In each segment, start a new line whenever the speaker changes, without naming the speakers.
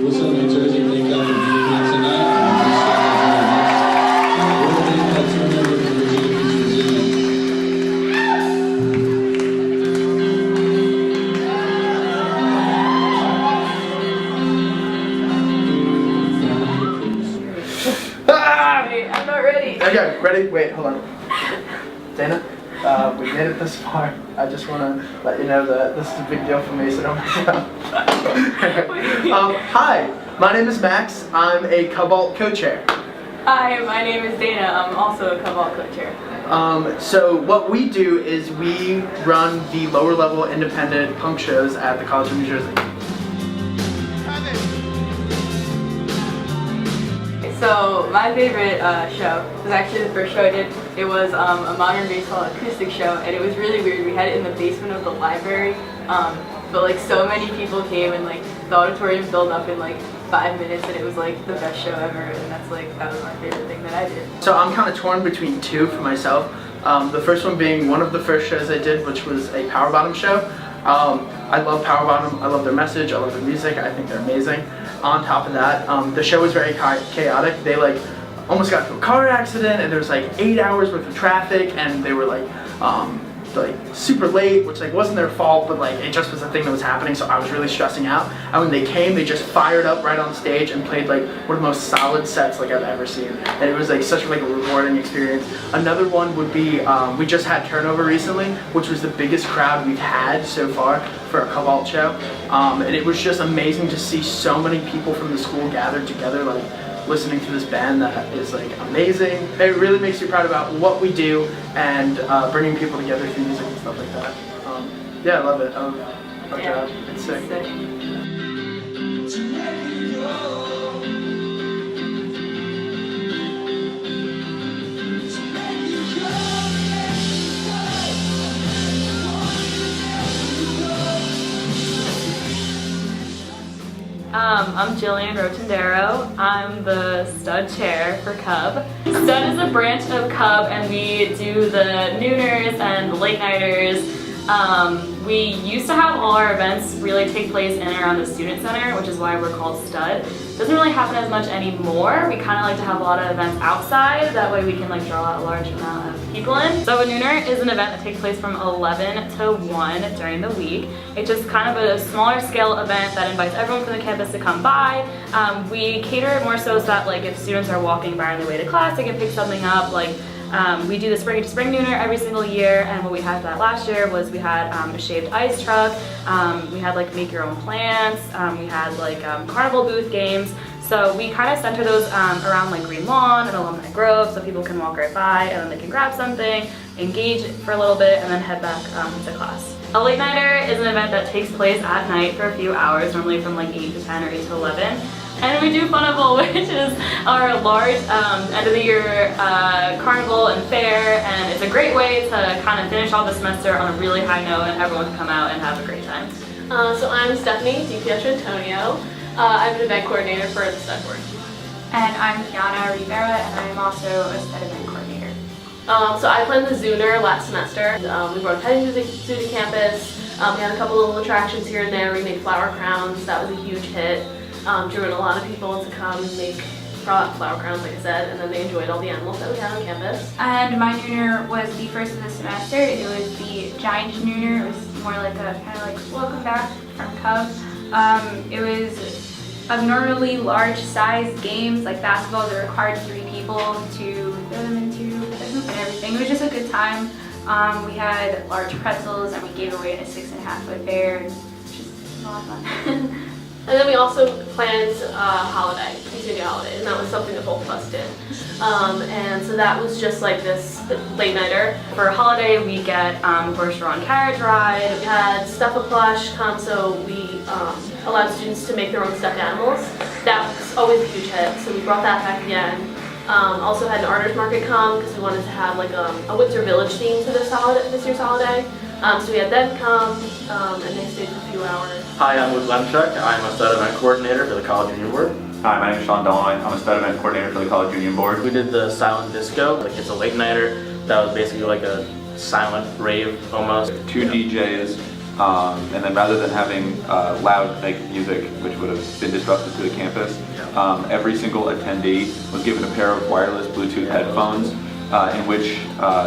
Also, make sure to thank y'all for being here tonight. We're going to thank that team member for Virginia Beach Resilience.
Wait, I'm not ready.
Okay, ready? Wait, hold on. Dana, we made it this far. I just want to let you know that this is a big deal for me, so don't mess it up. Hi, my name is Max. I'm a CUB co-chair.
Hi, my name is Dana. I'm also a CUB co-chair.
So what we do is we run the lower level independent punk shows at the College of New Jersey.
So my favorite show was actually the first show I did. It was a modern baseball acoustic show, and it was really weird. We had it in the basement of the library, but like so many people came, and like the auditorium filled up in like 5 minutes, and it was like the best show ever. And that was my favorite thing that I did.
So I'm kind of torn between two for myself. The first one being one of the first shows I did, which was a Power Bottom show. I love Power Bottom. I love their message. I love their music. I think they're amazing. On top of that, the show was very chaotic. They like almost got into a car accident, and there was like 8 hours worth of traffic, and they were like super late, which like wasn't their fault, but like it just was a thing that was happening. So I was really stressing out. And when they came, they just fired up right on stage and played like one of the most solid sets like I've ever seen. And it was like such like a rewarding experience. Another one would be we just had Turnover recently, which was the biggest crowd we've had so far for a CUB show. And it was just amazing to see so many people from the school gathered together, like listening to this band that is like amazing. It really makes you proud about what we do and bringing people together through music and stuff like that. Yeah, I love it. Our job. It's sick.
I'm Jillian Rotendero. I'm the stud chair for CUB. Stud is a branch of CUB, and we do the nooners and the late nighters. We used to have all our events really take place in and around the student center, which is why we're called Stud. Doesn't really happen as much anymore. We kind of like to have a lot of events outside. That way we can like draw a large amount of people in. So a nooner is an event that takes place from 11 to 1 during the week. It's just kind of a smaller scale event that invites everyone from the campus to come by. We cater it more so that like if students are walking by on their way to class, they can pick something up. Like we do the spring to spring nooner every single year, and what we had for that last year was we had a shaved ice truck, we had like make your own plants, we had like carnival booth games. So we kind of center those around like Green Lawn and Alumni Grove, so people can walk right by and then they can grab something, engage for a little bit, and then head back to class. A late nighter is an event that takes place at night for a few hours, normally from like 8 to 10 or 8 to 11. And we do Funnival, which is our large end of the year carnival and fair, and it's a great way to kind of finish off the semester on a really high note and everyone can come out and have a great time.
So I'm Stephanie DiPietro Antonio. I'm an event coordinator for the Stud Board.
And I'm Kiana Rivera, and I'm also a Stud event coordinator.
So I planned the Zooner last semester. We brought petting zoo to campus. We had a couple little attractions here and there. We made flower crowns. That was a huge hit. Drew in a lot of people to come and make flower crowns, like I said, and then they enjoyed all the animals that we had on campus.
And my nooner was the first of the semester. It was the Giant Nooner. It was more like a kind of like welcome back from CUB. It was abnormally large size games, like basketball that required 3 people to throw them into the hoop and everything. It was just a good time. We had large pretzels, and we gave away a 6.5-foot bear, which is a lot of fun.
And then we also planned holiday, TCNJ holiday, and that was something that both of us did. And so that was just like this late nighter.
For holiday, we get horse-drawn carriage ride.
We had Stuff a Plush come, so we allowed students to make their own stuffed animals. That was always a huge hit, so we brought that back again. Also had an artist market come because we wanted to have like a Windsor Village theme to this year's holiday. So we had them come, and they stayed for a few hours.
Hi, I'm Luke Lemchuk. I'm a stud event coordinator for the College Union Board.
Hi, my name is Sean Dolline. I'm a stud event coordinator for the College Union Board.
We did the silent disco. Like it's a late nighter that was basically like a silent rave almost.
2 DJs, And then rather than having loud music, which would have been disruptive to the campus, every single attendee was given a pair of wireless Bluetooth headphones in which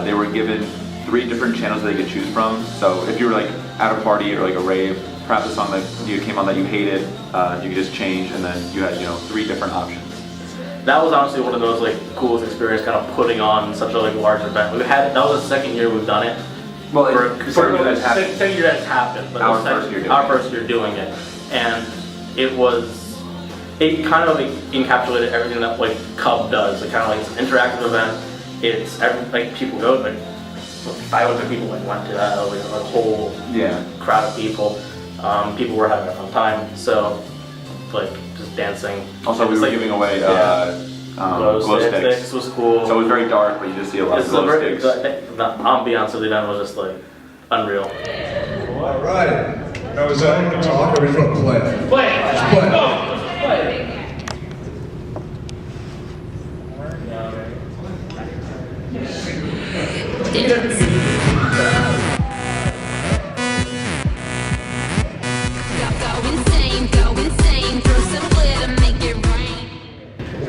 they were given 3 different channels that they could choose from. So if you were like at a party or like a rave, perhaps a song that came on that you hated, you could just change, and then you had 3 different options.
That was honestly one of those like coolest experiences, kind of putting on such a like large event. That was the 2nd year we've done it.
Well,
Second year that's happened, but
our first year doing
it, and it kind of like encapsulated everything that like CUB does. It kind of like it's an interactive event. It's like people go, like 500 people like went to that, like a whole crowd of people. People were having a fun time, so like just dancing.
Also, we were giving away glow sticks.
Was cool.
So it was very dark, but you just see a lot of glow sticks.
The ambiance of the event was just like unreal.
All right. Now is that a talk or are we going to play? Play.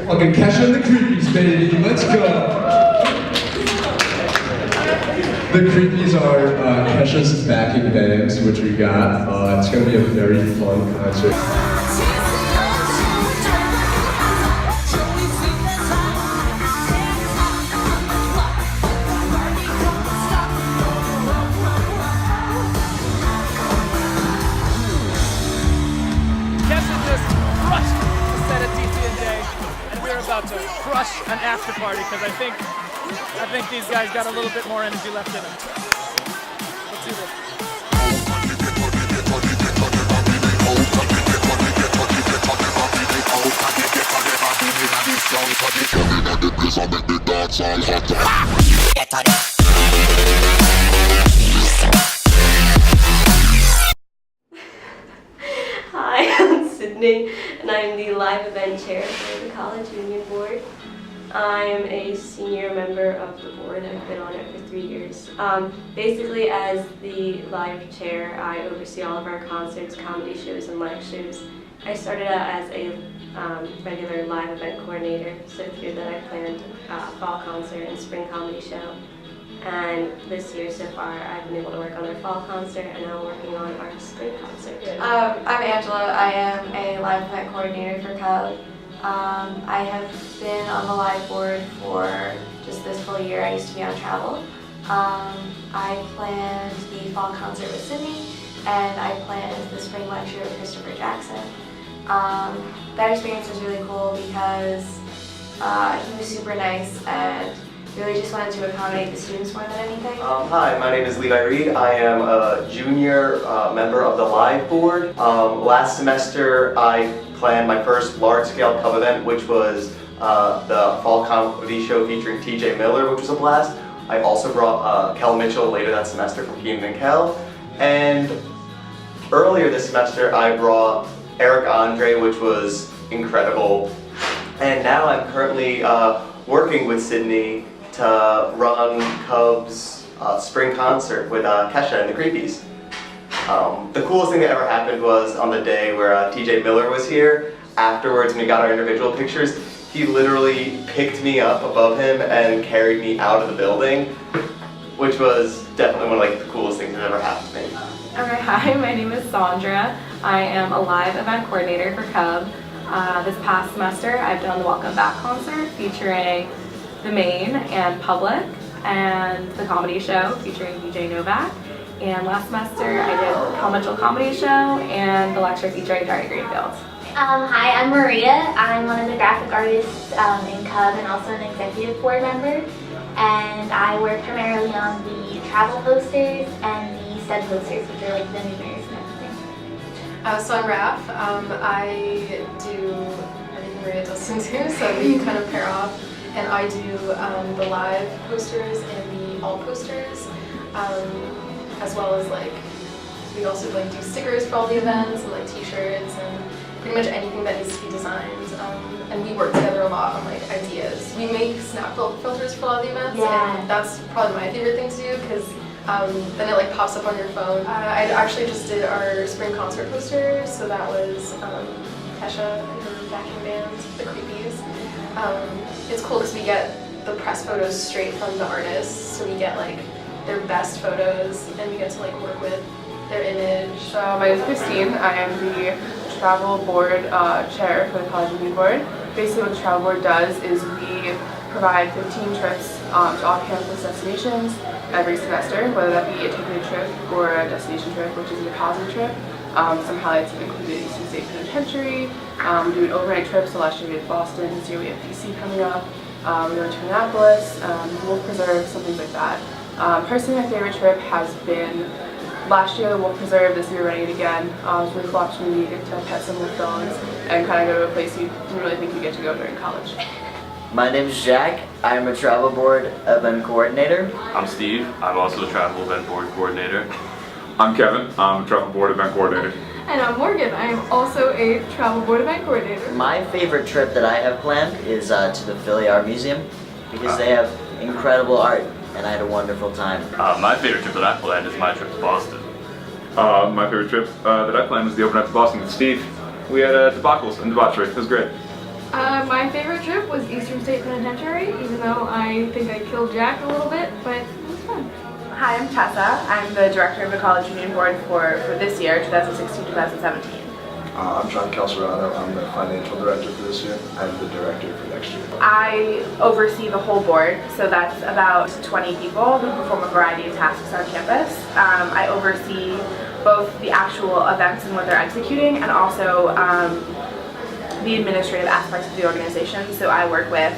Fucking Kesha and the Creepies, baby. Let's go. The Creepies are Kesha's backing bands, which we got. It's going to be a very fun concert.
About to crush an after party because I think these guys got a little bit more energy left in them. Let's do this.
Hi, I'm Sydney, and I'm the live event chair for the College Union Board. I'm a senior member of the board. I've been on it for 3 years. Basically, as the live chair, I oversee all of our concerts, comedy shows, and live shows. I started out as a regular live event coordinator, so through that I planned fall concert and spring comedy show. And this year so far, I've been able to work on our fall concert, and now I'm working on our spring concert.
I'm Angela. I am a live event coordinator for CUB. I have been on the live board for just this full year. I used to be on travel. I planned the fall concert with Sydney, and I planned the spring lecture with Christopher Jackson. That experience was really cool because he was super nice and really just wanted to accommodate the students more than anything.
Hi, my name is Levi Reed. I am a junior member of the live board. Last semester I planned my first large-scale CUB event, which was the fall comedy show featuring TJ Miller, which was a blast. I also brought Kel Mitchell later that semester from Keenan and Kel. And earlier this semester I brought Eric Andre, which was incredible. And now I'm currently working with Sydney to run CUB's spring concert with Kesha and the Creepies. The coolest thing that ever happened was on the day where TJ Miller was here. Afterwards, when we got our individual pictures, he literally picked me up above him and carried me out of the building, which was definitely one of like the coolest things that ever happened to me.
Okay, hi, my name is Sandra. I am a live event coordinator for CUB. This past semester, I've done the Welcome Back concert featuring The Main and Public, and the comedy show featuring DJ Novak. And last semester, I did the Kel Mitchell comedy show and the lecture featuring Dari Greenfield.
Hi, I'm Maria. I'm one of the graphic artists in CUB and also an executive board member. And I work primarily on the travel posters and the stud posters, which are like the Nooners and everything.
So I'm Raph. I do everything Maria does too, so we kind of pair off. And I do the live posters and the all posters, as well as like we also like do stickers for all the events and like t-shirts and pretty much anything that needs to be designed. And we work together a lot on like ideas. We make snap filters for a lot of the events, and that's probably my favorite thing to do because then it like pops up on your phone. I actually just did our spring concert poster, so that was Kesha and her backing band, the Creepies. It's cool because we get the press photos straight from the artists, so we get like their best photos and we get to like work with their image.
So my name is Christine. I am the travel board chair for the college union board. Basically what the travel board does is we provide 15 trips to off-campus destinations every semester, whether that be a ticketed trip or a destination trip, which is a deposit trip. Some highlights have included Eastern State Penitentiary. We do an overnight trip, so last year we did Boston, this year we have DC coming up. We're going to Annapolis, Wolf Preserve, some things like that. Personally, my favorite trip has been last year the Wolf Preserve, this year we're running it again. It was a really cool opportunity to get to pet some wolf dogs and kind of go to a place you didn't really think you'd get to go during college.
My name is Jack. I'm a travel board event coordinator.
I'm Steve. I'm also a travel event board coordinator.
I'm Kevin. I'm a travel board event coordinator.
And I'm Morgan. I am also a travel board event coordinator.
My favorite trip that I have planned is to the Philly Art Museum because they have incredible art and I had a wonderful time.
My favorite trip that I planned is my trip to Boston.
My favorite trip that I planned was the overnight to Boston with Steve. We had debacles and debauchery. It was great.
My favorite trip was Eastern State Penitentiary, even though I think I killed Jack a little bit, but it was fun.
Hi, I'm Tessa. I'm the director of the college union board for this year, 2016-2017.
I'm John Calcerano. I'm the financial director for this year and the director for next year.
I oversee the whole board, so that's about 20 people who perform a variety of tasks on campus. I oversee both the actual events and what they're executing and also the administrative aspects of the organization. So I work with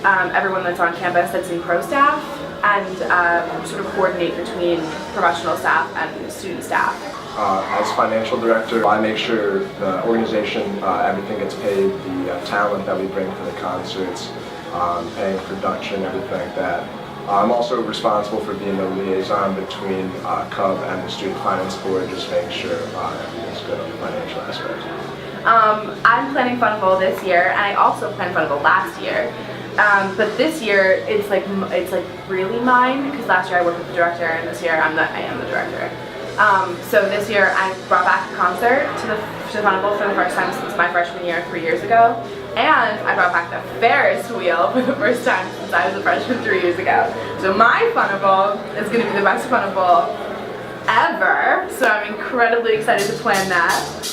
everyone that's on campus that's in pro staff and sort of coordinate between professional staff and student staff.
As financial director, I make sure the organization, everything gets paid, the talent that we bring for the concerts, paying production, everything like that. I'm also responsible for being the liaison between CUB and the Student Finance Board, just making sure everything's good on the financial aspect.
I'm planning Funival this year, and I also planned Funival last year. But this year, it's like really mine, because last year I worked with the director, and this year I am the director. So this year I brought back a concert to Funival for the first time since my freshman year 3 years ago. And I brought back the Ferris wheel for the first time since I was a freshman 3 years ago. So my Funival is going to be the best Funival ever. So I'm incredibly excited to plan that.